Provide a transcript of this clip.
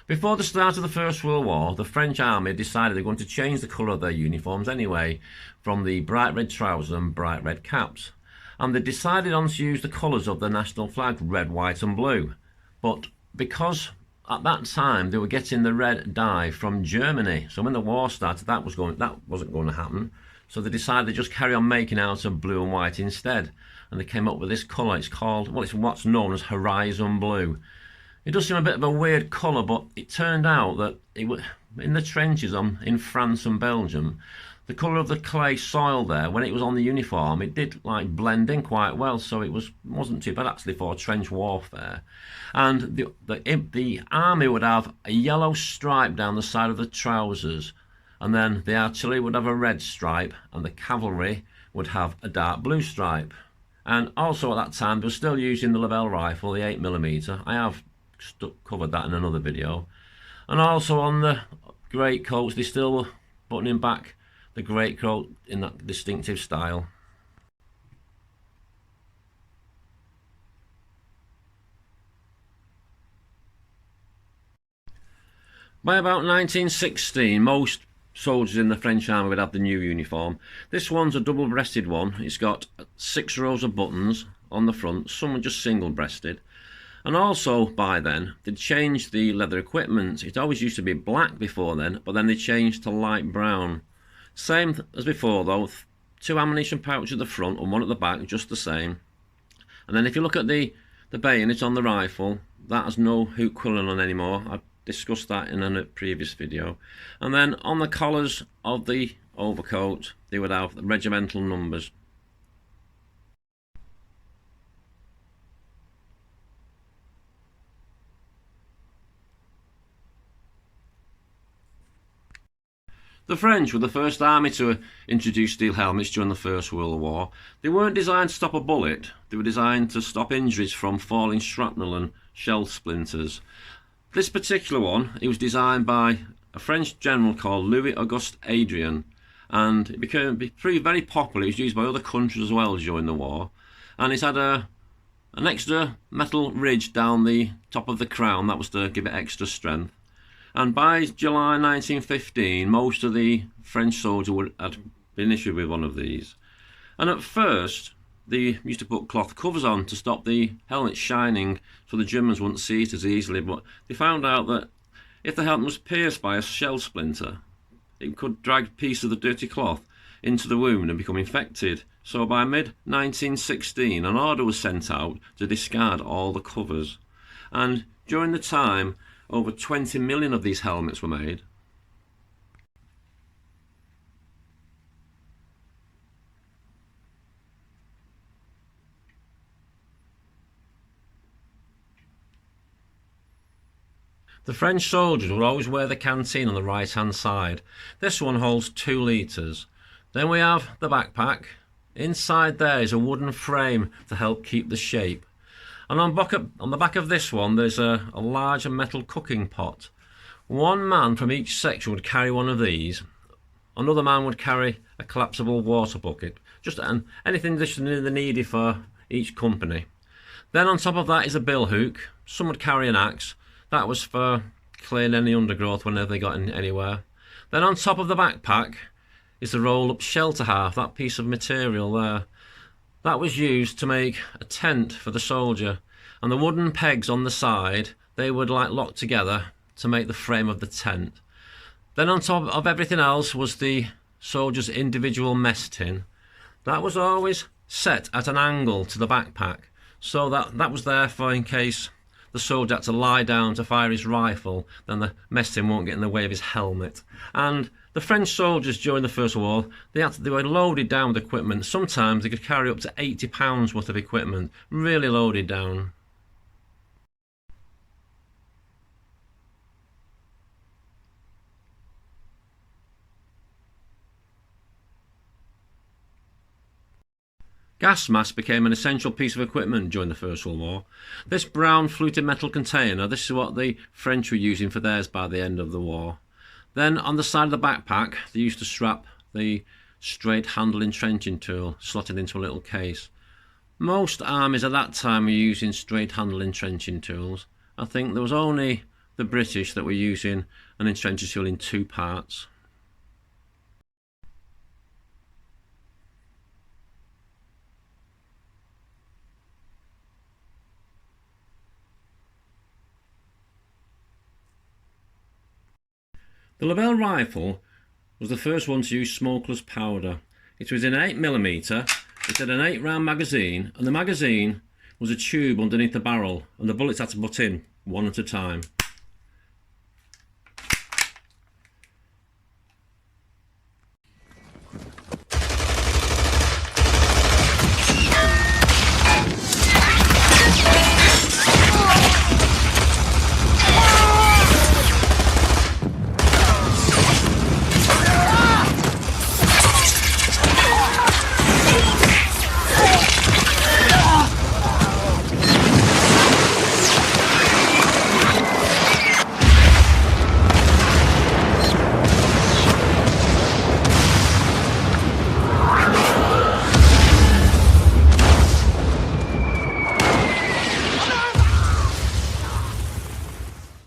Before the start of the First World War, the French army decided they're going to change the colour of their uniforms anyway, from the bright red trousers and bright red caps. And they decided on to use the colours of the national flag, red, white and blue. But because at that time they were getting the red dye from Germany, so when the war started that wasn't going to happen. So they decided to just carry on making out of blue and white instead. And they came up with this colour. It's called, well, it's what's known as horizon blue. It does seem a bit of a weird colour, but it turned out that it was in the trenches in France and Belgium. The colour of the clay soil there, when it was on the uniform, it did like blend in quite well, so it wasn't too bad actually for trench warfare. And the army would have a yellow stripe down the side of the trousers, and then the artillery would have a red stripe, and the cavalry would have a dark blue stripe. And also at that time, they were still using the Lebel rifle, the 8mm. I have covered that in another video. And also on the greatcoats, they still were buttoning back the greatcoat in that distinctive style. By about 1916, most soldiers in the French army would have the new uniform. This one's a double-breasted one. It's got 6 rows of buttons on the front, some are just single-breasted. And also, by then, they'd changed the leather equipment. It always used to be black before then, but then they changed to light brown. Same as before though, 2 ammunition pouches at the front and 1 at the back, just the same. And then if you look at the bayonet on the rifle, that has no hook quilling on anymore. I've discussed that in a previous video. And then on the collars of the overcoat, they would have the regimental numbers. The French were the first army to introduce steel helmets during the First World War. They weren't designed to stop a bullet, they were designed to stop injuries from falling shrapnel and shell splinters. This particular one, it was designed by a French general called Louis Auguste Adrien, and it proved very popular. It was used by other countries as well during the war, and it had an extra metal ridge down the top of the crown. That was to give it extra strength. And by July 1915, most of the French soldiers had been issued with one of these. And at first, they used to put cloth covers on to stop the helmet shining so the Germans wouldn't see it as easily. But they found out that if the helmet was pierced by a shell splinter, it could drag a piece of the dirty cloth into the wound and become infected. So by mid-1916, an order was sent out to discard all the covers. And during the time, over 20 million of these helmets were made. The French soldiers would always wear the canteen on the right hand side. This one holds 2 litres. Then we have the backpack. Inside there is a wooden frame to help keep the shape. And on the back of this one, there's a large metal cooking pot. One man from each section would carry one of these. Another man would carry a collapsible water bucket. Just anything additionally needed for each company. Then on top of that is a bill hook. Some would carry an axe. That was for clearing any undergrowth whenever they got in anywhere. Then on top of the backpack is the roll-up shelter half, that piece of material there. That was used to make a tent for the soldier, and the wooden pegs on the side, they would like lock together to make the frame of the tent. Then on top of everything else was the soldier's individual mess tin. That was always set at an angle to the backpack, so that was there for in case the soldier had to lie down to fire his rifle, then the mess tin won't get in the way of his helmet. And the French soldiers during the First War, they were loaded down with equipment. Sometimes they could carry up to 80 pounds worth of equipment, really loaded down. Gas masks became an essential piece of equipment during the First World War. This brown fluted metal container, this is what the French were using for theirs by the end of the war. Then on the side of the backpack, they used to strap the straight handle entrenching tool, slotted into a little case. Most armies at that time were using straight handle entrenching tools. I think there was only the British that were using an infantry tool in two parts. The Lebel rifle was the first one to use smokeless powder. It was in 8mm, it had an 8-round magazine, and the magazine was a tube underneath the barrel, and the bullets had to butt in one at a time.